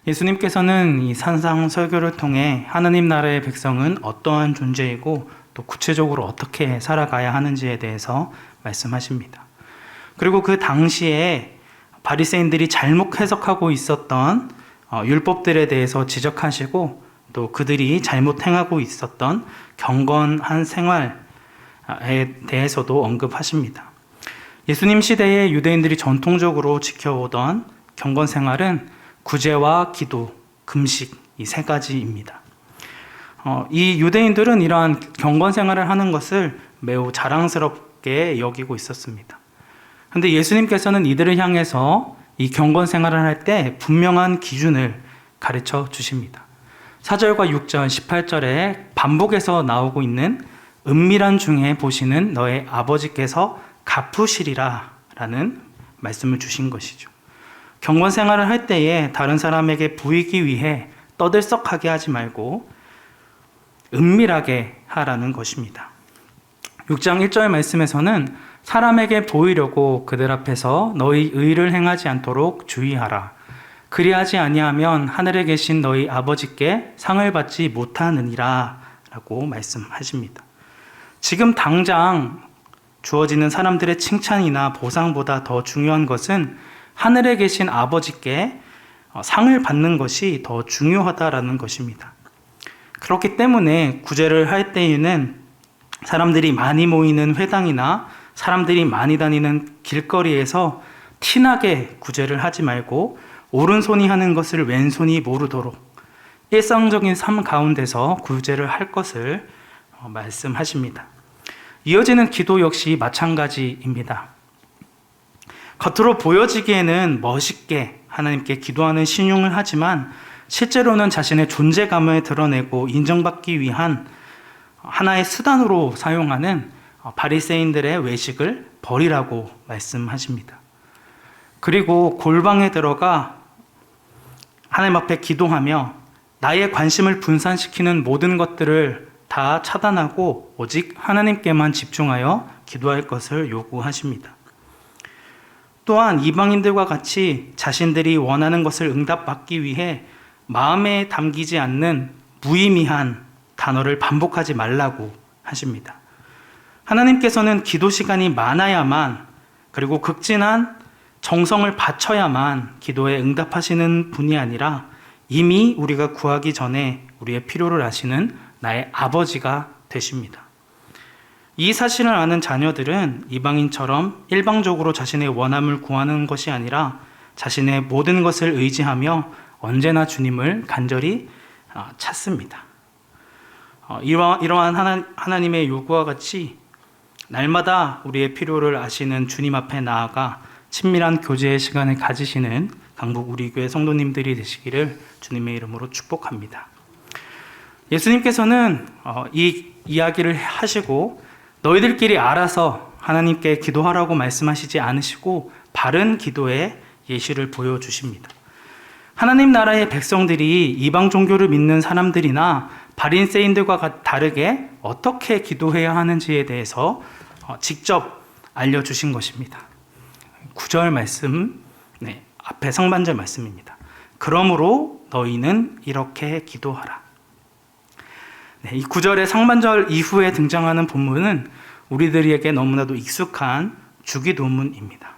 예수님께서는 이 산상 설교를 통해 하느님 나라의 백성은 어떠한 존재이고 또 구체적으로 어떻게 살아가야 하는지에 대해서 말씀하십니다. 그리고 그 당시에 바리새인들이 잘못 해석하고 있었던 율법들에 대해서 지적하시고 또 그들이 잘못 행하고 있었던 경건한 생활에 대해서도 언급하십니다. 예수님 시대에 유대인들이 전통적으로 지켜오던 경건 생활은 구제와 기도, 금식 이 세 가지입니다. 이 유대인들은 이러한 경건 생활을 하는 것을 매우 자랑스럽게 여기고 있었습니다. 그런데 예수님께서는 이들을 향해서 이 경건 생활을 할 때 분명한 기준을 가르쳐 주십니다. 4절과 6절, 18절에 반복해서 나오고 있는 은밀한 중에 보시는 너의 아버지께서 갚으시리라 라는 말씀을 주신 것이죠. 경건 생활을 할 때에 다른 사람에게 보이기 위해 떠들썩하게 하지 말고 은밀하게 하라는 것입니다. 6장 1절 말씀에서는 사람에게 보이려고 그들 앞에서 너희 의를 행하지 않도록 주의하라. 그리하지 아니하면 하늘에 계신 너희 아버지께 상을 받지 못하느니라 라고 말씀하십니다. 지금 당장 주어지는 사람들의 칭찬이나 보상보다 더 중요한 것은 하늘에 계신 아버지께 상을 받는 것이 더 중요하다라는 것입니다. 그렇기 때문에 구제를 할 때에는 사람들이 많이 모이는 회당이나 사람들이 많이 다니는 길거리에서 티나게 구제를 하지 말고 오른손이 하는 것을 왼손이 모르도록 일상적인 삶 가운데서 구제를 할 것을 말씀하십니다. 이어지는 기도 역시 마찬가지입니다. 겉으로 보여지기에는 멋있게 하나님께 기도하는 신용을 하지만 실제로는 자신의 존재감을 드러내고 인정받기 위한 하나의 수단으로 사용하는 바리새인들의 외식을 버리라고 말씀하십니다. 그리고 골방에 들어가 하나님 앞에 기도하며 나의 관심을 분산시키는 모든 것들을 다 차단하고 오직 하나님께만 집중하여 기도할 것을 요구하십니다. 또한 이방인들과 같이 자신들이 원하는 것을 응답받기 위해 마음에 담기지 않는 무의미한 단어를 반복하지 말라고 하십니다. 하나님께서는 기도 시간이 많아야만 그리고 극진한 정성을 바쳐야만 기도에 응답하시는 분이 아니라 이미 우리가 구하기 전에 우리의 필요를 아시는 나의 아버지가 되십니다. 이 사실을 아는 자녀들은 이방인처럼 일방적으로 자신의 원함을 구하는 것이 아니라 자신의 모든 것을 의지하며 언제나 주님을 간절히 찾습니다. 이러한 하나님의 요구와 같이 날마다 우리의 필요를 아시는 주님 앞에 나아가 친밀한 교제의 시간을 가지시는 강북 우리 교회 성도님들이 되시기를 주님의 이름으로 축복합니다. 예수님께서는 이 이야기를 하시고 너희들끼리 알아서 하나님께 기도하라고 말씀하시지 않으시고 바른 기도의 예시를 보여주십니다. 하나님 나라의 백성들이 이방 종교를 믿는 사람들이나 바리새인들과 다르게 어떻게 기도해야 하는지에 대해서 직접 알려주신 것입니다. 9절 말씀, 앞에 상반절 말씀입니다. 그러므로 너희는 이렇게 기도하라. 이 9절의 상반절 이후에 등장하는 본문은 우리들에게 너무나도 익숙한 주기도문입니다.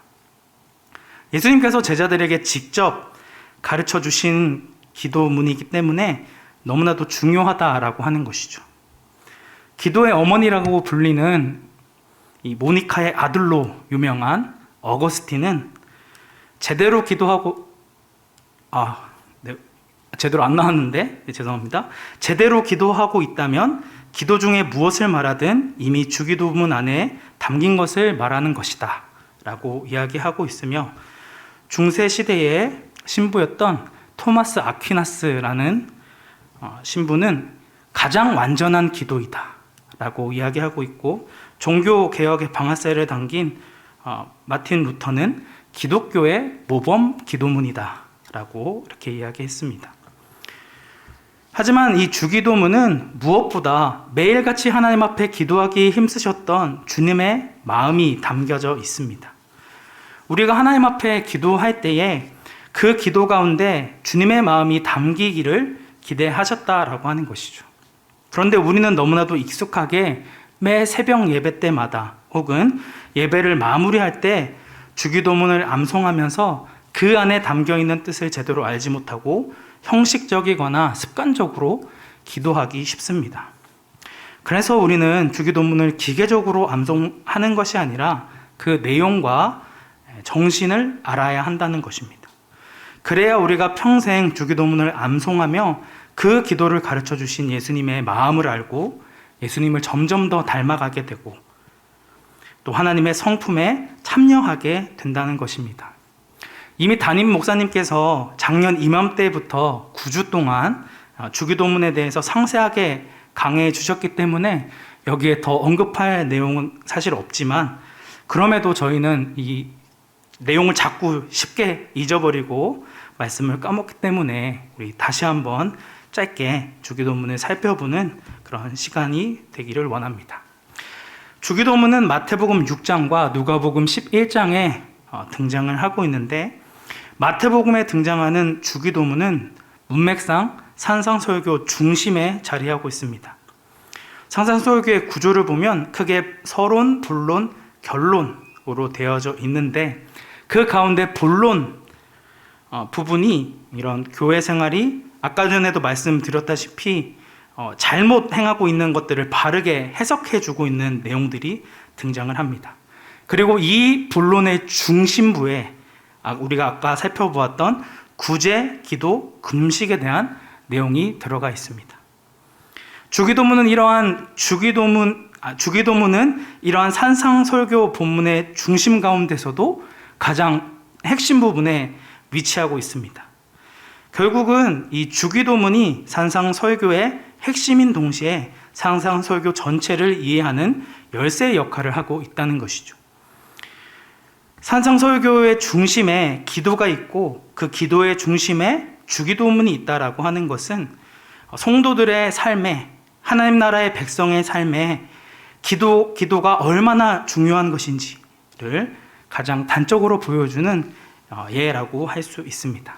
예수님께서 제자들에게 직접 가르쳐 주신 기도문이기 때문에 너무나도 중요하다라고 하는 것이죠. 기도의 어머니라고 불리는 이 모니카의 아들로 유명한 어거스틴은 제대로 기도하고 제대로 안 나왔는데 죄송합니다. 제대로 기도하고 있다면 기도 중에 무엇을 말하든 이미 주기도문 안에 담긴 것을 말하는 것이다 라고 이야기하고 있으며 중세 시대의 신부였던 토마스 아퀴나스라는 신부는 가장 완전한 기도이다 라고 이야기하고 있고 종교개혁의 방아쇠를 당긴 마틴 루터는 기독교의 모범 기도문이다 라고 이렇게 이야기했습니다. 하지만 이 주기도문은 무엇보다 매일같이 하나님 앞에 기도하기 힘쓰셨던 주님의 마음이 담겨져 있습니다. 우리가 하나님 앞에 기도할 때에 그 기도 가운데 주님의 마음이 담기기를 기대하셨다라고 하는 것이죠. 그런데 우리는 너무나도 익숙하게 매 새벽 예배 때마다 혹은 예배를 마무리할 때 주기도문을 암송하면서 그 안에 담겨있는 뜻을 제대로 알지 못하고 형식적이거나 습관적으로 기도하기 쉽습니다. 그래서 우리는 주기도문을 기계적으로 암송하는 것이 아니라 그 내용과 정신을 알아야 한다는 것입니다. 그래야 우리가 평생 주기도문을 암송하며 그 기도를 가르쳐 주신 예수님의 마음을 알고 예수님을 점점 더 닮아가게 되고 또 하나님의 성품에 참여하게 된다는 것입니다. 이미 담임 목사님께서 작년 이맘때부터 9주 동안 주기도문에 대해서 상세하게 강해해 주셨기 때문에 여기에 더 언급할 내용은 사실 없지만, 그럼에도 저희는 이 내용을 자꾸 쉽게 잊어버리고 말씀을 까먹기 때문에 우리 다시 한번 짧게 주기도문을 살펴보는 그런 시간이 되기를 원합니다. 주기도문은 마태복음 6장과 누가복음 11장에 등장을 하고 있는데, 마태복음에 등장하는 주기도문은 문맥상 산상설교 중심에 자리하고 있습니다. 산상설교의 구조를 보면 크게 서론, 본론, 결론으로 되어져 있는데, 그 가운데 본론 부분이 이런 교회 생활이 아까 전에도 말씀드렸다시피 잘못 행하고 있는 것들을 바르게 해석해주고 있는 내용들이 등장을 합니다. 그리고 이 본론의 중심부에 우리가 아까 살펴보았던 구제, 기도, 금식에 대한 내용이 들어가 있습니다. 주기도문은 이러한 산상설교 본문의 중심 가운데서도 가장 핵심 부분에 위치하고 있습니다. 결국은 이 주기도문이 산상설교의 핵심인 동시에 산상설교 전체를 이해하는 열쇠의 역할을 하고 있다는 것이죠. 산상설교의 중심에 기도가 있고 그 기도의 중심에 주기도문이 있다라고 하는 것은 성도들의 삶에, 하나님 나라의 백성의 삶에 기도가 얼마나 중요한 것인지를 가장 단적으로 보여주는 예라고 할 수 있습니다.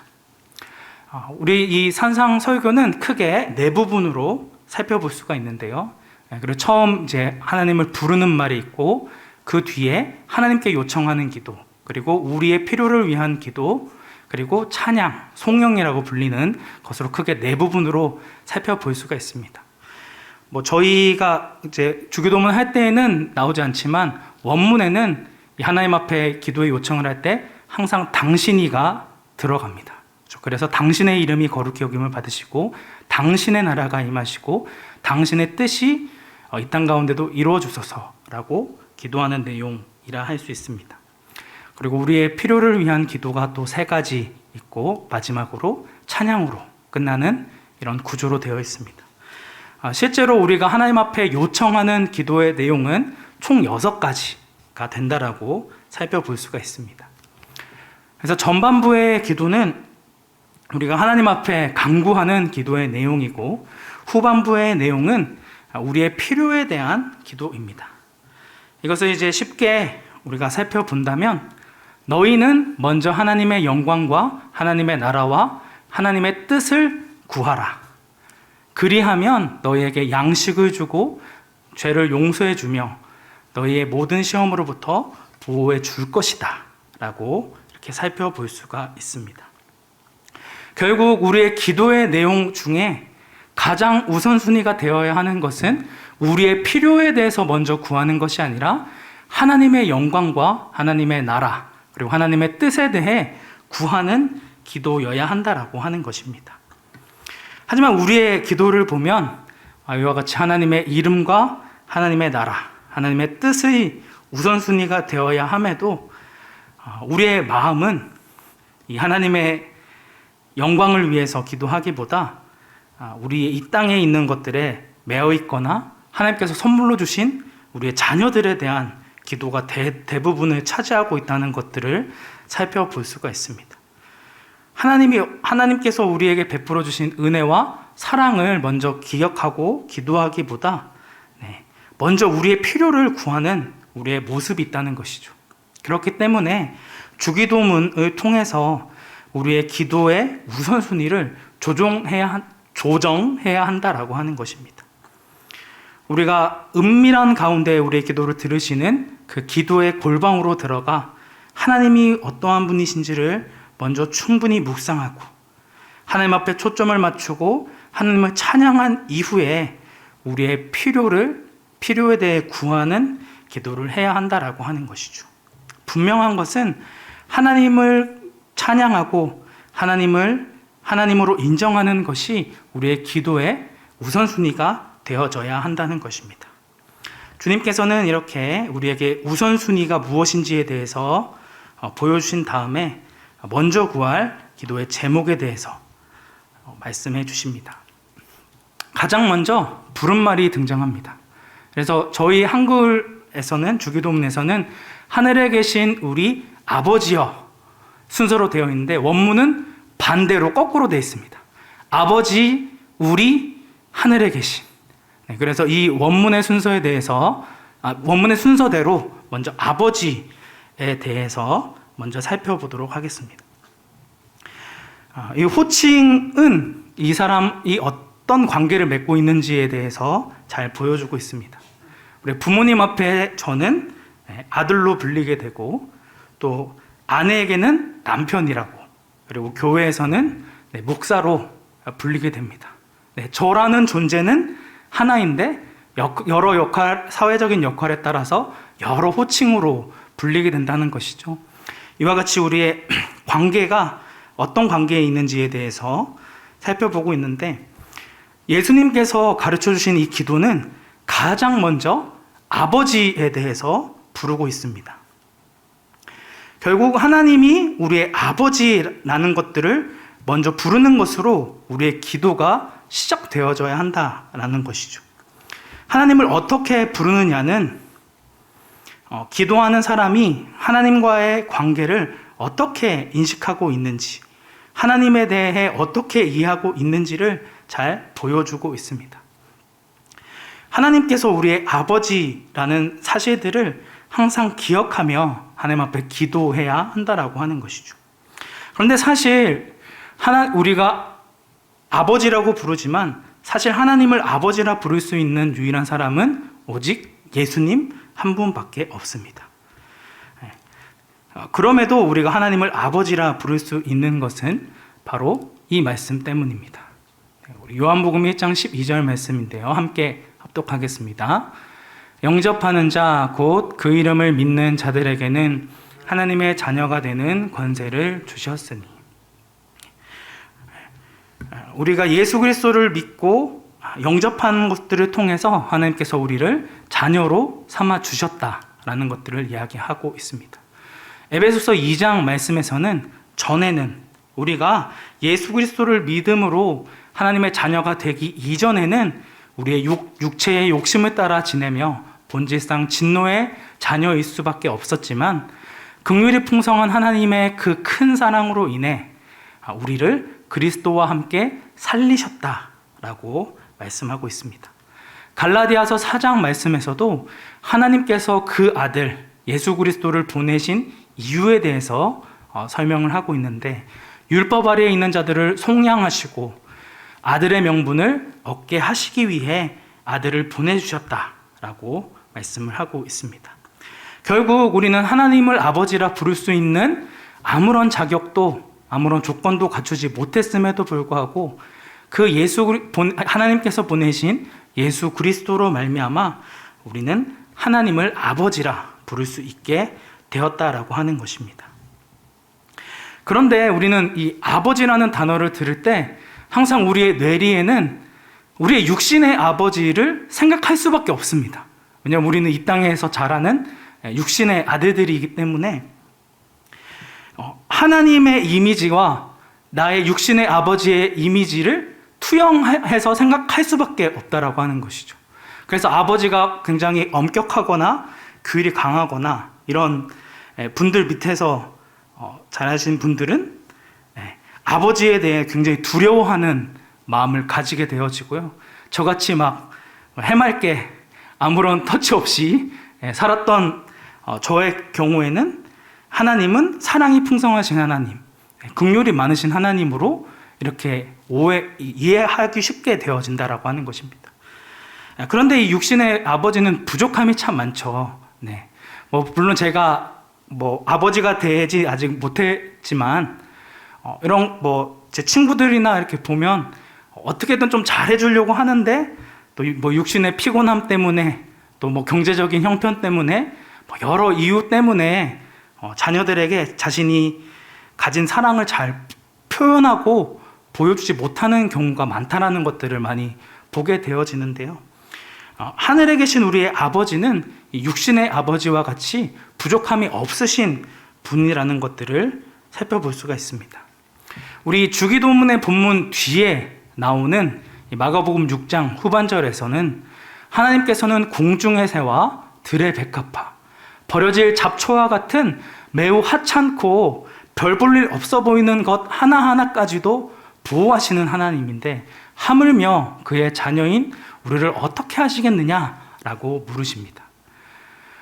우리 이 산상설교는 크게 네 부분으로 살펴볼 수가 있는데요. 그리고 처음 이제 하나님을 부르는 말이 있고, 그 뒤에 하나님께 요청하는 기도, 그리고 우리의 필요를 위한 기도, 그리고 찬양, 송영이라고 불리는 것으로 크게 네 부분으로 살펴볼 수가 있습니다. 저희가 이제 주기도문 할 때에는 나오지 않지만 원문에는 하나님 앞에 기도의 요청을 할 때 항상 당신이가 들어갑니다. 그래서 당신의 이름이 거룩히 여김을 받으시고 당신의 나라가 임하시고 당신의 뜻이 이 땅 가운데도 이루어 주소서라고 기도하는 내용이라 할 수 있습니다. 그리고 우리의 필요를 위한 기도가 또 세 가지 있고 마지막으로 찬양으로 끝나는 이런 구조로 되어 있습니다. 실제로 우리가 하나님 앞에 요청하는 기도의 내용은 총 6가지가 된다라고 살펴볼 수가 있습니다. 그래서 전반부의 기도는 우리가 하나님 앞에 간구하는 기도의 내용이고, 후반부의 내용은 우리의 필요에 대한 기도입니다. 이것을 이제 쉽게 우리가 살펴본다면, 너희는 먼저 하나님의 영광과 하나님의 나라와 하나님의 뜻을 구하라. 그리하면 너희에게 양식을 주고 죄를 용서해 주며 너희의 모든 시험으로부터 보호해 줄 것이다 라고 이렇게 살펴볼 수가 있습니다. 결국 우리의 기도의 내용 중에 가장 우선순위가 되어야 하는 것은 우리의 필요에 대해서 먼저 구하는 것이 아니라 하나님의 영광과 하나님의 나라 그리고 하나님의 뜻에 대해 구하는 기도여야 한다라고 하는 것입니다. 하지만 우리의 기도를 보면 이와 같이 하나님의 이름과 하나님의 나라, 하나님의 뜻의 우선순위가 되어야 함에도 우리의 마음은 이 하나님의 영광을 위해서 기도하기보다 우리 이 땅에 있는 것들에 매여 있거나 하나님께서 선물로 주신 우리의 자녀들에 대한 기도가 대부분을 차지하고 있다는 것들을 살펴볼 수가 있습니다. 하나님께서 우리에게 베풀어 주신 은혜와 사랑을 먼저 기억하고 기도하기보다 먼저 우리의 필요를 구하는 우리의 모습이 있다는 것이죠. 그렇기 때문에 주기도문을 통해서 우리의 기도의 우선순위를 조정해야 한다라고 하는 것입니다. 우리가 은밀한 가운데 우리의 기도를 들으시는 그 기도의 골방으로 들어가 하나님이 어떠한 분이신지를 먼저 충분히 묵상하고 하나님 앞에 초점을 맞추고 하나님을 찬양한 이후에 우리의 필요에 대해 구하는 기도를 해야 한다라고 하는 것이죠. 분명한 것은 하나님을 찬양하고 하나님으로 인정하는 것이 우리의 기도의 우선순위가 되어져야 한다는 것입니다. 주님께서는 이렇게 우리에게 우선순위가 무엇인지에 대해서 보여주신 다음에 먼저 구할 기도의 제목에 대해서 말씀해 주십니다. 가장 먼저 부름말이 등장합니다. 그래서 저희 한글에서는, 주기도문에서는 하늘에 계신 우리 아버지여 순서로 되어 있는데 원문은 반대로 거꾸로 되어 있습니다. 아버지 우리 하늘에 계신. 그래서 이 원문의 순서에 대해서 원문의 순서대로 먼저 아버지에 대해서 먼저 살펴보도록 하겠습니다. 이 호칭은 이 사람이 어떤 관계를 맺고 있는지에 대해서 잘 보여주고 있습니다. 우리 부모님 앞에 저는 아들로 불리게 되고 또 아내에게는 남편이라고, 그리고 교회에서는 목사로 불리게 됩니다. 저라는 존재는 하나인데 여러 사회적인 역할에 따라서 여러 호칭으로 불리게 된다는 것이죠. 이와 같이 우리의 관계가 어떤 관계에 있는지에 대해서 살펴보고 있는데, 예수님께서 가르쳐 주신 이 기도는 가장 먼저 아버지에 대해서 부르고 있습니다. 결국 하나님이 우리의 아버지라는 것들을 먼저 부르는 것으로 우리의 기도가 시작되어져야 한다라는 것이죠. 하나님을 어떻게 부르느냐는 기도하는 사람이 하나님과의 관계를 어떻게 인식하고 있는지, 하나님에 대해 어떻게 이해하고 있는지를 잘 보여주고 있습니다. 하나님께서 우리의 아버지라는 사실들을 항상 기억하며 하나님 앞에 기도해야 한다라고 하는 것이죠. 그런데 사실 우리가 아버지라고 부르지만 사실 하나님을 아버지라 부를 수 있는 유일한 사람은 오직 예수님 한 분밖에 없습니다. 그럼에도 우리가 하나님을 아버지라 부를 수 있는 것은 바로 이 말씀 때문입니다. 우리 요한복음 1장 12절 말씀인데요. 함께 합독하겠습니다. 영접하는 자 곧 그 이름을 믿는 자들에게는 하나님의 자녀가 되는 권세를 주셨으니. 우리가 예수 그리스도를 믿고 영접하는 것들을 통해서 하나님께서 우리를 자녀로 삼아 주셨다라는 것들을 이야기하고 있습니다. 에베소서 2장 말씀에서는 전에는 우리가 예수 그리스도를 믿음으로 하나님의 자녀가 되기 이전에는 우리의 육체의 욕심을 따라 지내며 본질상 진노의 자녀일 수밖에 없었지만 긍휼이 풍성한 하나님의 그 큰 사랑으로 인해 우리를 그리스도와 함께 살리셨다라고 말씀하고 있습니다. 갈라디아서 4장 말씀에서도 하나님께서 그 아들 예수 그리스도를 보내신 이유에 대해서 설명을 하고 있는데, 율법 아래에 있는 자들을 속량하시고 아들의 명분을 얻게 하시기 위해 아들을 보내주셨다라고 말씀을 하고 있습니다. 결국 우리는 하나님을 아버지라 부를 수 있는 아무런 자격도 아무런 조건도 갖추지 못했음에도 불구하고 그 하나님께서 보내신 예수 그리스도로 말미암아 우리는 하나님을 아버지라 부를 수 있게 되었다라고 하는 것입니다. 그런데 우리는 이 아버지라는 단어를 들을 때 항상 우리의 뇌리에는 우리의 육신의 아버지를 생각할 수밖에 없습니다. 왜냐하면 우리는 이 땅에서 자라는 육신의 아들들이기 때문에 하나님의 이미지와 나의 육신의 아버지의 이미지를 투영해서 생각할 수밖에 없다라고 하는 것이죠. 그래서 아버지가 굉장히 엄격하거나 규율이 강하거나 이런 분들 밑에서 자라신 분들은 아버지에 대해 굉장히 두려워하는 마음을 가지게 되어지고요. 저같이 막 해맑게 아무런 터치 없이 살았던 저의 경우에는 하나님은 사랑이 풍성하신 하나님, 긍휼이 많으신 하나님으로 이렇게 이해하기 쉽게 되어진다라고 하는 것입니다. 그런데 이 육신의 아버지는 부족함이 참 많죠. 네. 물론 제가 아버지가 되지 아직 못했지만 이런 제 친구들이나 이렇게 보면 어떻게든 좀 잘해주려고 하는데 또 육신의 피곤함 때문에 또 경제적인 형편 때문에 여러 이유 때문에 자녀들에게 자신이 가진 사랑을 잘 표현하고 보여주지 못하는 경우가 많다라는 것들을 많이 보게 되어지는데요. 하늘에 계신 우리의 아버지는 육신의 아버지와 같이 부족함이 없으신 분이라는 것들을 살펴볼 수가 있습니다. 우리 주기도문의 본문 뒤에 나오는 마가복음 6장 후반절에서는 하나님께서는 공중의 새와 들의 백합화, 버려질 잡초와 같은 매우 하찮고 별 볼 일 없어 보이는 것 하나하나까지도 보호하시는 하나님인데 하물며 그의 자녀인 우리를 어떻게 하시겠느냐라고 물으십니다.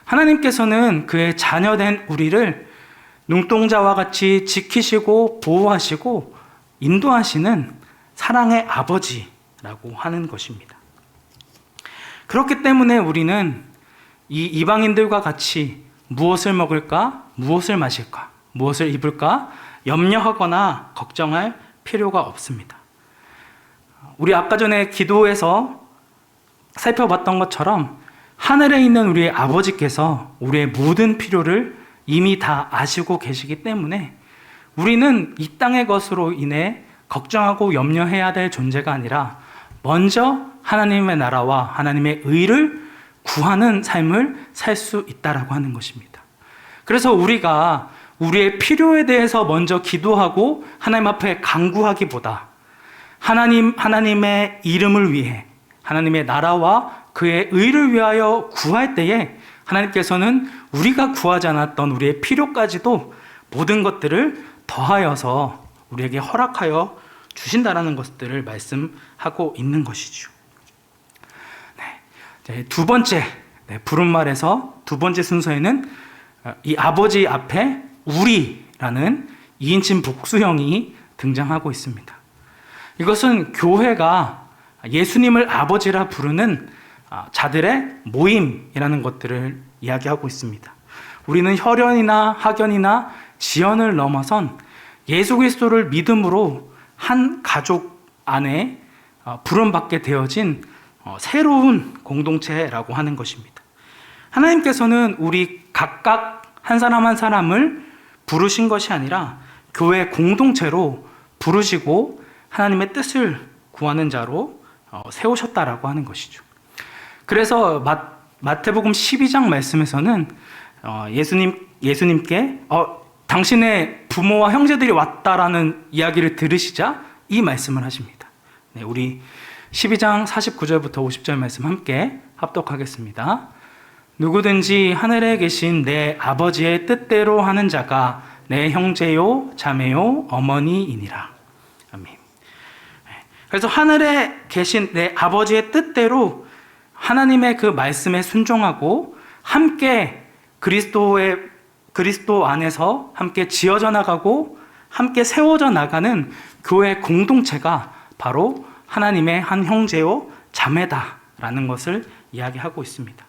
하나님께서는 그의 자녀된 우리를 눈동자와 같이 지키시고 보호하시고 인도하시는 사랑의 아버지라고 하는 것입니다. 그렇기 때문에 우리는 이 이방인들과 같이 무엇을 먹을까, 무엇을 마실까, 무엇을 입을까 염려하거나 걱정할 필요가 없습니다. 우리 아까 전에 기도에서 살펴봤던 것처럼 하늘에 있는 우리의 아버지께서 우리의 모든 필요를 이미 다 아시고 계시기 때문에 우리는 이 땅의 것으로 인해 걱정하고 염려해야 될 존재가 아니라 먼저 하나님의 나라와 하나님의 의를 구하는 삶을 살 수 있다라고 하는 것입니다. 그래서 우리가 우리의 필요에 대해서 먼저 기도하고 하나님 앞에 간구하기보다 하나님의 이름을 위해 하나님의 나라와 그의 의를 위하여 구할 때에 하나님께서는 우리가 구하지 않았던 우리의 필요까지도 모든 것들을 더하여서 우리에게 허락하여 주신다라는 것들을 말씀하고 있는 것이죠. 두 번째, 부른말에서 두 번째 순서에는 이 아버지 앞에 우리라는 2인칭 복수형이 등장하고 있습니다. 이것은 교회가 예수님을 아버지라 부르는 자들의 모임이라는 것들을 이야기하고 있습니다. 우리는 혈연이나 학연이나 지연을 넘어선 예수 그리스도를 믿음으로 한 가족 안에 부름받게 되어진 새로운 공동체라고 하는 것입니다. 하나님께서는 우리 각각 한 사람 한 사람을 부르신 것이 아니라 교회 공동체로 부르시고 하나님의 뜻을 구하는 자로 세우셨다라고 하는 것이죠. 그래서 마태복음 12장 말씀에서는 예수님께 당신의 부모와 형제들이 왔다라는 이야기를 들으시자 이 말씀을 하십니다. 우리 12장 49절부터 50절 말씀 함께 합독하겠습니다. 누구든지 하늘에 계신 내 아버지의 뜻대로 하는 자가 내 형제요 자매요 어머니이니라. 아멘. 그래서 하늘에 계신 내 아버지의 뜻대로 하나님의 그 말씀에 순종하고 함께 그리스도 안에서 함께 지어져 나가고 함께 세워져 나가는 교회 공동체가 바로 하나님의 한 형제요 자매다라는 것을 이야기하고 있습니다.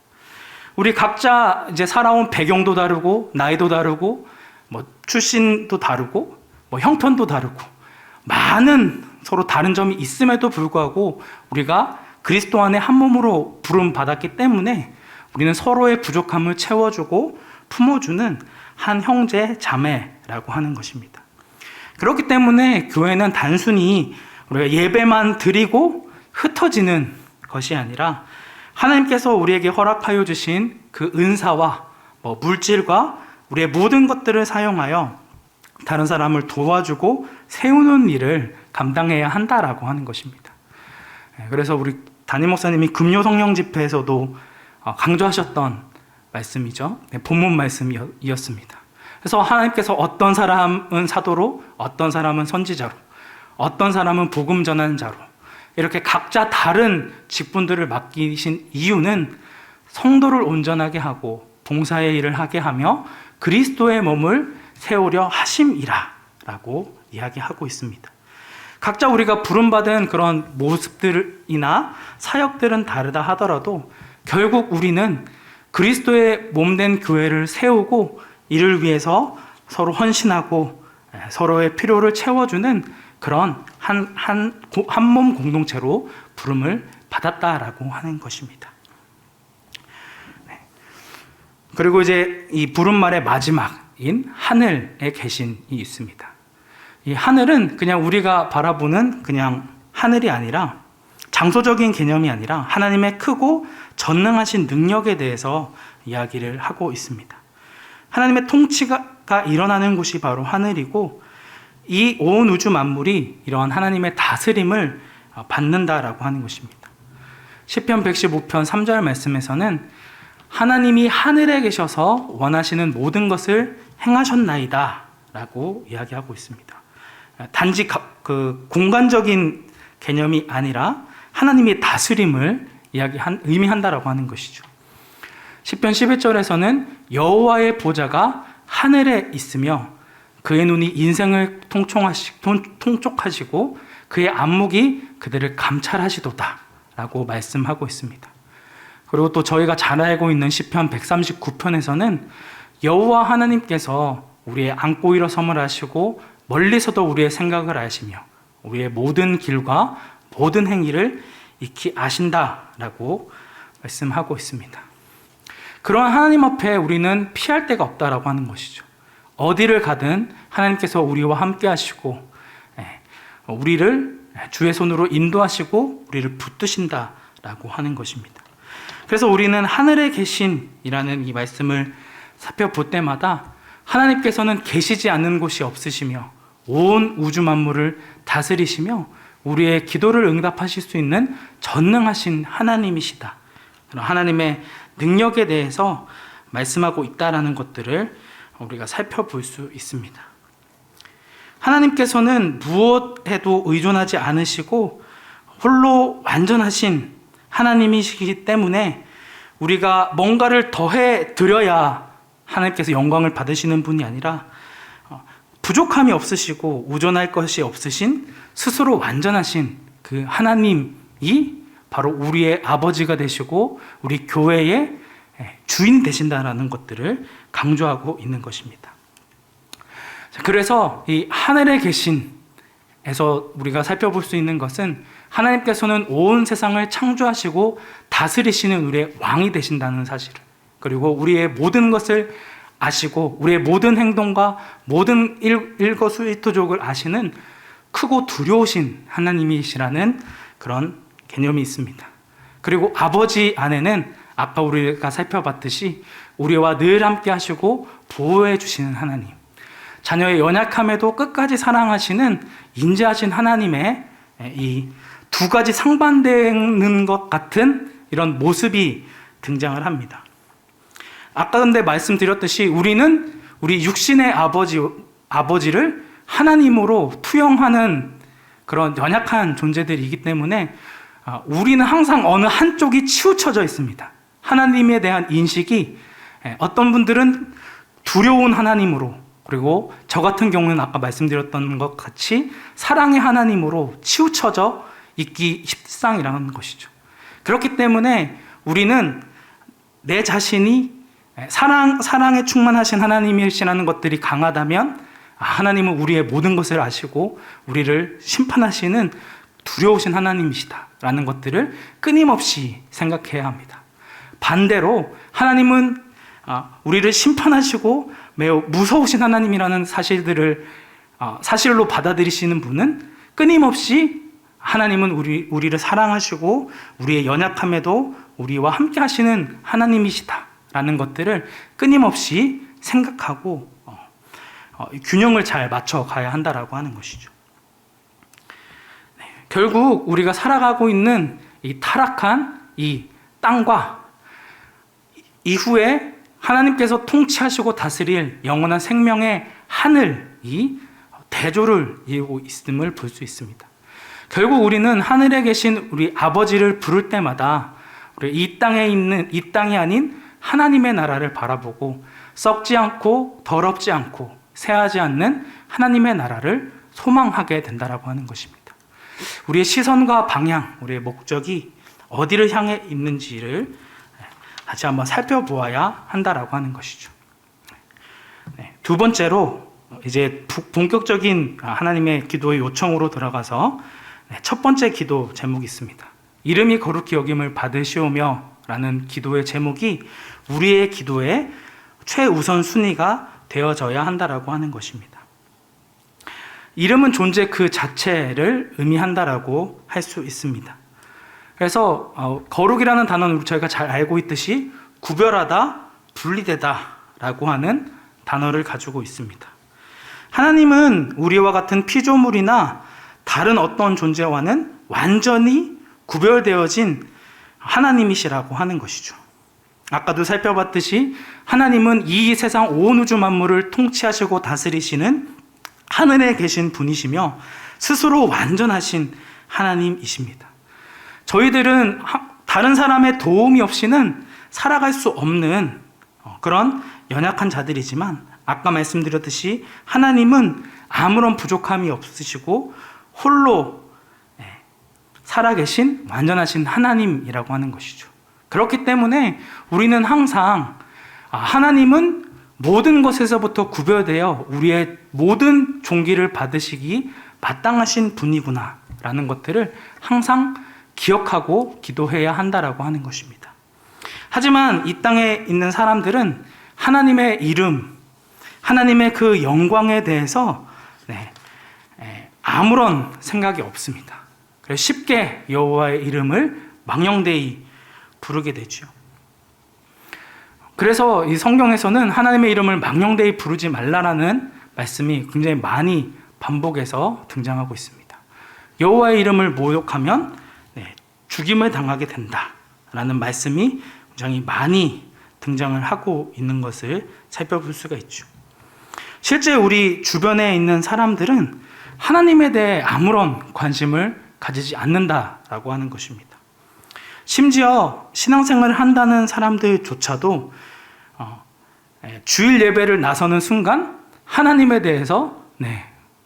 우리 각자 이제 살아온 배경도 다르고 나이도 다르고 출신도 다르고 형편도 다르고 많은 서로 다른 점이 있음에도 불구하고 우리가 그리스도 안에 한 몸으로 부름 받았기 때문에 우리는 서로의 부족함을 채워주고 품어주는 한 형제 자매라고 하는 것입니다. 그렇기 때문에 교회는 단순히 우리가 예배만 드리고 흩어지는 것이 아니라 하나님께서 우리에게 허락하여 주신 그 은사와 물질과 우리의 모든 것들을 사용하여 다른 사람을 도와주고 세우는 일을 감당해야 한다라고 하는 것입니다. 그래서 우리 담임 목사님이 금요 성령 집회에서도 강조하셨던 말씀이죠. 본문 말씀이었습니다. 그래서 하나님께서 어떤 사람은 사도로, 어떤 사람은 선지자로, 어떤 사람은 복음 전하는 자로 이렇게 각자 다른 직분들을 맡기신 이유는 성도를 온전하게 하고 봉사의 일을 하게 하며 그리스도의 몸을 세우려 하심이라 라고 이야기하고 있습니다. 각자 우리가 부름받은 그런 모습들이나 사역들은 다르다 하더라도 결국 우리는 그리스도의 몸된 교회를 세우고 이를 위해서 서로 헌신하고 서로의 필요를 채워주는 그런 한 몸 공동체로 부름을 받았다라고 하는 것입니다. 그리고 이제 이 부름말의 마지막인 하늘에 계신이 있습니다. 이 하늘은 그냥 우리가 바라보는 그냥 하늘이 아니라 장소적인 개념이 아니라 하나님의 크고 전능하신 능력에 대해서 이야기를 하고 있습니다. 하나님의 통치가 일어나는 곳이 바로 하늘이고 이 온 우주 만물이 이러한 하나님의 다스림을 받는다라고 하는 것입니다. 시편 115편 3절 말씀에서는 하나님이 하늘에 계셔서 원하시는 모든 것을 행하셨나이다 라고 이야기하고 있습니다. 단지 그 공간적인 개념이 아니라 하나님의 다스림을 의미한다라고 하는 것이죠. 시편 11절에서는 여호와의 보좌가 하늘에 있으며 그의 눈이 인생을 통촉하시고 그의 안목이 그들을 감찰하시도다 라고 말씀하고 있습니다. 그리고 또 저희가 잘 알고 있는 시편 139편에서는 여호와 하나님께서 우리의 안고 일어섬을 하시고 멀리서도 우리의 생각을 아시며 우리의 모든 길과 모든 행위를 익히 아신다라고 말씀하고 있습니다. 그러한 하나님 앞에 우리는 피할 데가 없다라고 하는 것이죠. 어디를 가든 하나님께서 우리와 함께 하시고 우리를 주의 손으로 인도하시고 우리를 붙드신다라고 하는 것입니다. 그래서 우리는 하늘에 계신이라는 이 말씀을 살펴볼 때마다 하나님께서는 계시지 않는 곳이 없으시며 온 우주 만물을 다스리시며 우리의 기도를 응답하실 수 있는 전능하신 하나님이시다. 하나님의 능력에 대해서 말씀하고 있다라는 것들을 우리가 살펴볼 수 있습니다. 하나님께서는 무엇에도 의존하지 않으시고 홀로 완전하신 하나님이시기 때문에 우리가 뭔가를 더해 드려야 하나님께서 영광을 받으시는 분이 아니라 부족함이 없으시고 의존할 것이 없으신 스스로 완전하신 그 하나님이 바로 우리의 아버지가 되시고 우리 교회의 주인 되신다라는 것들을 강조하고 있는 것입니다. 그래서 이 하늘에 계신에서 우리가 살펴볼 수 있는 것은 하나님께서는 온 세상을 창조하시고 다스리시는 우리의 왕이 되신다는 사실을, 그리고 우리의 모든 것을 아시고 우리의 모든 행동과 모든 일거수일투족을 아시는 크고 두려우신 하나님이시라는 그런 개념이 있습니다. 그리고 아버지 안에는 아까 우리가 살펴봤듯이 우리와 늘 함께 하시고 보호해 주시는 하나님, 자녀의 연약함에도 끝까지 사랑하시는 인자하신 하나님의 이 두 가지 상반되는 것 같은 이런 모습이 등장을 합니다. 아까 근데 말씀드렸듯이 우리는 우리 육신의 아버지를 하나님으로 투영하는 그런 연약한 존재들이기 때문에 우리는 항상 어느 한쪽이 치우쳐져 있습니다. 하나님에 대한 인식이 어떤 분들은 두려운 하나님으로, 그리고 저 같은 경우는 아까 말씀드렸던 것 같이 사랑의 하나님으로 치우쳐져 있기 십상이라는 것이죠. 그렇기 때문에 우리는 내 자신이 사랑에 충만하신 하나님이시라는 것들이 강하다면 하나님은 우리의 모든 것을 아시고 우리를 심판하시는 두려우신 하나님이시다라는 것들을 끊임없이 생각해야 합니다. 반대로 하나님은 우리를 심판하시고 매우 무서우신 하나님이라는 사실로 받아들이시는 분은 끊임없이 하나님은 우리를 사랑하시고 우리의 연약함에도 우리와 함께 하시는 하나님이시다라는 것들을 끊임없이 생각하고 균형을 잘 맞춰 가야 한다라고 하는 것이죠. 결국 우리가 살아가고 있는 이 타락한 이 땅과 이후에 하나님께서 통치하시고 다스릴 영원한 생명의 하늘이 대조를 이루고 있음을 볼 수 있습니다. 결국 우리는 하늘에 계신 우리 아버지를 부를 때마다 우리 이 땅이 아닌 하나님의 나라를 바라보고 썩지 않고 더럽지 않고 새하지 않는 하나님의 나라를 소망하게 된다라고 하는 것입니다. 우리의 시선과 방향, 우리의 목적이 어디를 향해 있는지를 다시 한번 살펴보아야 한다라고 하는 것이죠. 두 번째로 이제 본격적인 하나님의 기도의 요청으로 들어가서 첫 번째 기도 제목이 있습니다. 이름이 거룩히 여김을 받으시오며 라는 기도의 제목이 우리의 기도의 최우선 순위가 되어져야 한다라고 하는 것입니다. 이름은 존재 그 자체를 의미한다라고 할 수 있습니다. 그래서 거룩이라는 단어는 저희가 잘 알고 있듯이 구별하다, 분리되다 라고 하는 단어를 가지고 있습니다. 하나님은 우리와 같은 피조물이나 다른 어떤 존재와는 완전히 구별되어진 하나님이시라고 하는 것이죠. 아까도 살펴봤듯이 하나님은 이 세상 온 우주 만물을 통치하시고 다스리시는 하늘에 계신 분이시며 스스로 완전하신 하나님이십니다. 저희들은 다른 사람의 도움이 없이는 살아갈 수 없는 그런 연약한 자들이지만 아까 말씀드렸듯이 하나님은 아무런 부족함이 없으시고 홀로 살아계신 완전하신 하나님이라고 하는 것이죠. 그렇기 때문에 우리는 항상 하나님은 모든 것에서부터 구별되어 우리의 모든 존귀를 받으시기 마땅하신 분이구나 라는 것들을 항상 기억하고 기도해야 한다라고 하는 것입니다. 하지만 이 땅에 있는 사람들은 하나님의 이름, 하나님의 그 영광에 대해서 아무런 생각이 없습니다. 그래서 쉽게 여호와의 이름을 망령되이 부르게 되죠. 그래서 이 성경에서는 하나님의 이름을 망령되이 부르지 말라라는 말씀이 굉장히 많이 반복해서 등장하고 있습니다. 여호와의 이름을 모욕하면 죽임을 당하게 된다라는 말씀이 굉장히 많이 등장을 하고 있는 것을 살펴볼 수가 있죠. 실제 우리 주변에 있는 사람들은 하나님에 대해 아무런 관심을 가지지 않는다라고 하는 것입니다. 심지어 신앙생활을 한다는 사람들조차도 주일 예배를 나서는 순간 하나님에 대해서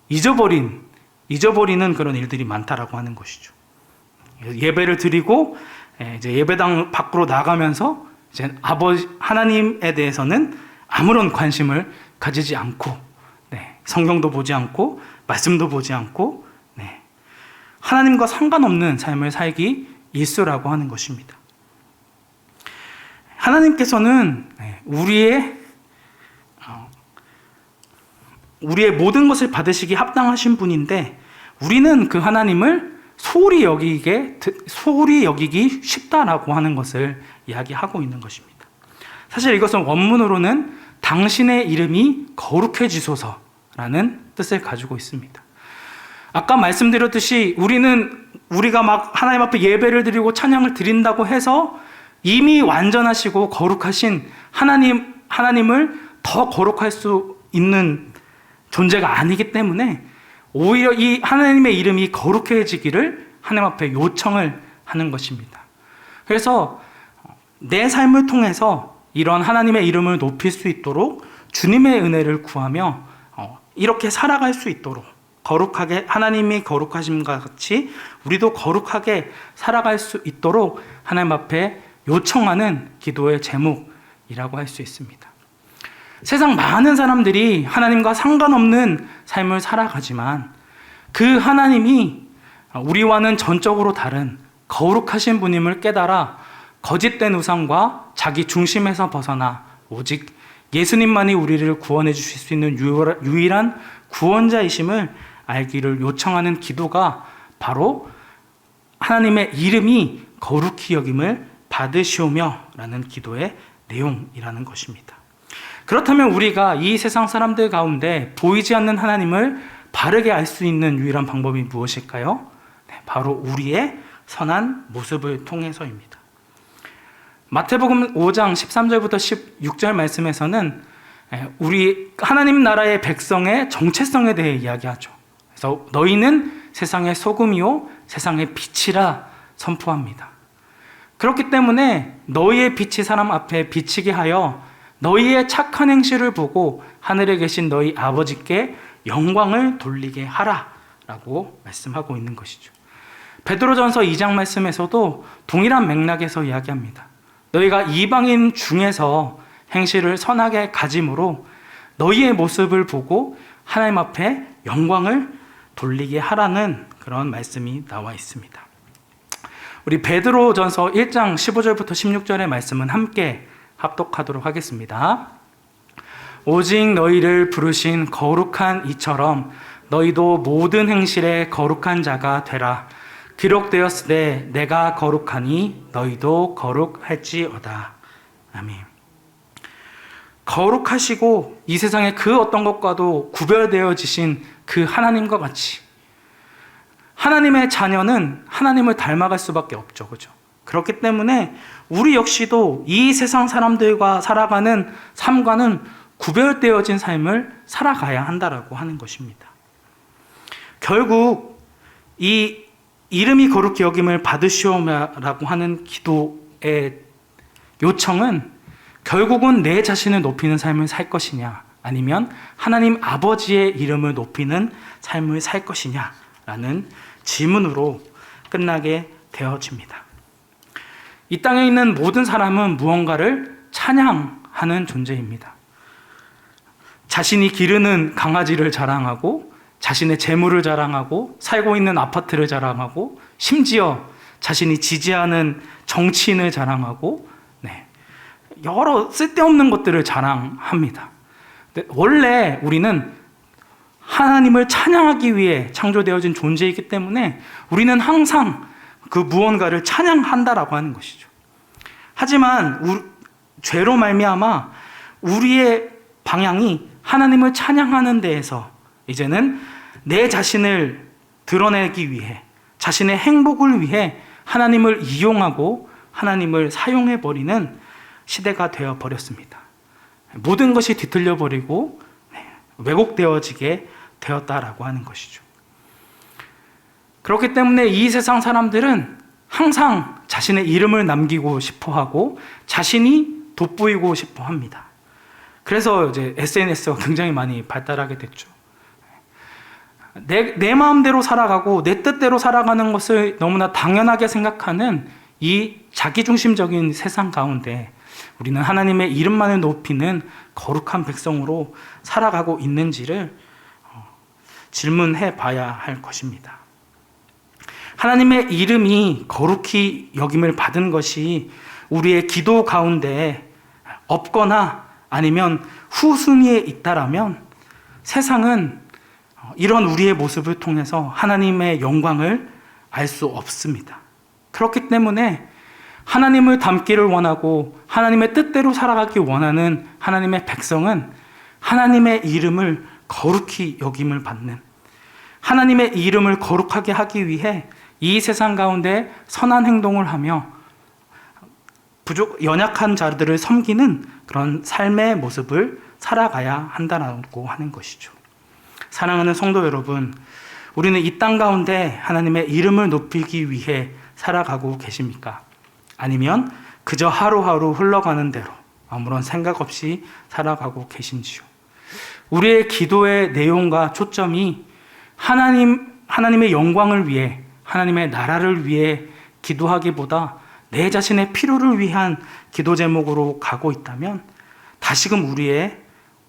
잊어버리는 그런 일들이 많다라고 하는 것이죠. 예배를 드리고 이제 예배당 밖으로 나가면서 이제 아버지 하나님에 대해서는 아무런 관심을 가지지 않고 성경도 보지 않고 말씀도 보지 않고 하나님과 상관없는 삶을 살기 일쑤라고 하는 것입니다. 하나님께서는 우리의 모든 것을 받으시기 합당하신 분인데 우리는 그 하나님을 소홀히 여기기 쉽다라고 하는 것을 이야기하고 있는 것입니다. 사실 이것은 원문으로는 당신의 이름이 거룩해지소서라는 뜻을 가지고 있습니다. 아까 말씀드렸듯이 우리가 막 하나님 앞에 예배를 드리고 찬양을 드린다고 해서 이미 완전하시고 거룩하신 하나님을 더 거룩할 수 있는 존재가 아니기 때문에 오히려 이 하나님의 이름이 거룩해지기를 하나님 앞에 요청을 하는 것입니다. 그래서 내 삶을 통해서 이런 하나님의 이름을 높일 수 있도록 주님의 은혜를 구하며 이렇게 살아갈 수 있도록 거룩하게 하나님이 거룩하심과 같이 우리도 거룩하게 살아갈 수 있도록 하나님 앞에 요청하는 기도의 제목이라고 할 수 있습니다. 세상 많은 사람들이 하나님과 상관없는 삶을 살아가지만 그 하나님이 우리와는 전적으로 다른 거룩하신 분임을 깨달아 거짓된 우상과 자기 중심에서 벗어나 오직 예수님만이 우리를 구원해 주실 수 있는 유일한 구원자이심을 알기를 요청하는 기도가 바로 하나님의 이름이 거룩히 여김을 받으시오며 라는 기도의 내용이라는 것입니다. 그렇다면 우리가 이 세상 사람들 가운데 보이지 않는 하나님을 바르게 알 수 있는 유일한 방법이 무엇일까요? 바로 우리의 선한 모습을 통해서입니다. 마태복음 5장 13절부터 16절 말씀에서는 우리 하나님 나라의 백성의 정체성에 대해 이야기하죠. 그래서 너희는 세상의 소금이요 세상의 빛이라 선포합니다. 그렇기 때문에 너희의 빛이 사람 앞에 비치게 하여 너희의 착한 행실을 보고 하늘에 계신 너희 아버지께 영광을 돌리게 하라라고 말씀하고 있는 것이죠. 베드로전서 2장 말씀에서도 동일한 맥락에서 이야기합니다. 너희가 이방인 중에서 행실을 선하게 가짐으로 너희의 모습을 보고 하나님 앞에 영광을 돌리게 하라는 그런 말씀이 나와 있습니다. 우리 베드로전서 1장 15절부터 16절의 말씀은 함께 합독하도록 하겠습니다. 오직 너희를 부르신 거룩한 이처럼 너희도 모든 행실에 거룩한 자가 되라. 기록되었으되 내가 거룩하니 너희도 거룩할지어다. 아멘. 거룩하시고 이 세상의 그 어떤 것과도 구별되어지신 그 하나님과 같이 하나님의 자녀는 하나님을 닮아갈 수밖에 없죠. 그죠? 그렇기 때문에 우리 역시도 이 세상 사람들과 살아가는 삶과는 구별되어진 삶을 살아가야 한다라고 하는 것입니다. 결국 이 이름이 거룩히 여김을 받으시오라고 하는 기도의 요청은 결국은 내 자신을 높이는 삶을 살 것이냐, 아니면 하나님 아버지의 이름을 높이는 삶을 살 것이냐라는 질문으로 끝나게 되어집니다. 이 땅에 있는 모든 사람은 무언가를 찬양하는 존재입니다. 자신이 기르는 강아지를 자랑하고, 자신의 재물을 자랑하고, 살고 있는 아파트를 자랑하고, 심지어 자신이 지지하는 정치인을 자랑하고, 여러 쓸데없는 것들을 자랑합니다. 원래 우리는 하나님을 찬양하기 위해 창조되어진 존재이기 때문에 우리는 항상 그 무언가를 찬양한다라고 하는 것이죠. 하지만 죄로 말미암아 우리의 방향이 하나님을 찬양하는 데에서 이제는 내 자신을 드러내기 위해, 자신의 행복을 위해 하나님을 이용하고 하나님을 사용해버리는 시대가 되어버렸습니다. 모든 것이 뒤틀려버리고 왜곡되어지게 되었다라고 하는 것이죠. 그렇기 때문에 이 세상 사람들은 항상 자신의 이름을 남기고 싶어하고 자신이 돋보이고 싶어합니다. 그래서 이제 SNS가 굉장히 많이 발달하게 됐죠. 내 마음대로 살아가고 내 뜻대로 살아가는 것을 너무나 당연하게 생각하는 이 자기중심적인 세상 가운데 우리는 하나님의 이름만을 높이는 거룩한 백성으로 살아가고 있는지를 질문해 봐야 할 것입니다. 하나님의 이름이 거룩히 여김을 받은 것이 우리의 기도 가운데 없거나 아니면 후순위에 있다라면 세상은 이런 우리의 모습을 통해서 하나님의 영광을 알 수 없습니다. 그렇기 때문에 하나님을 닮기를 원하고 하나님의 뜻대로 살아가기 원하는 하나님의 백성은 하나님의 이름을 거룩히 여김을 받는, 하나님의 이름을 거룩하게 하기 위해 이 세상 가운데 선한 행동을 하며 연약한 자들을 섬기는 그런 삶의 모습을 살아가야 한다고 하는 것이죠. 사랑하는 성도 여러분, 우리는 이 땅 가운데 하나님의 이름을 높이기 위해 살아가고 계십니까? 아니면 그저 하루하루 흘러가는 대로 아무런 생각 없이 살아가고 계신지요? 우리의 기도의 내용과 초점이 하나님의 영광을 위해, 하나님의 나라를 위해 기도하기보다 내 자신의 필요를 위한 기도 제목으로 가고 있다면 다시금 우리의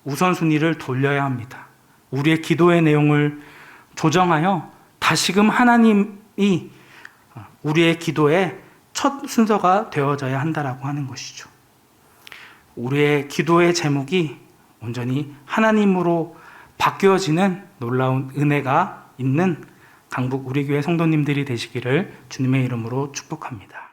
우선순위를 돌려야 합니다. 우리의 기도의 내용을 조정하여 다시금 하나님이 우리의 기도의 첫 순서가 되어져야 한다라고 하는 것이죠. 우리의 기도의 제목이 온전히 하나님으로 바뀌어지는 놀라운 은혜가 있는 강북 우리교회 성도님들이 되시기를 주님의 이름으로 축복합니다.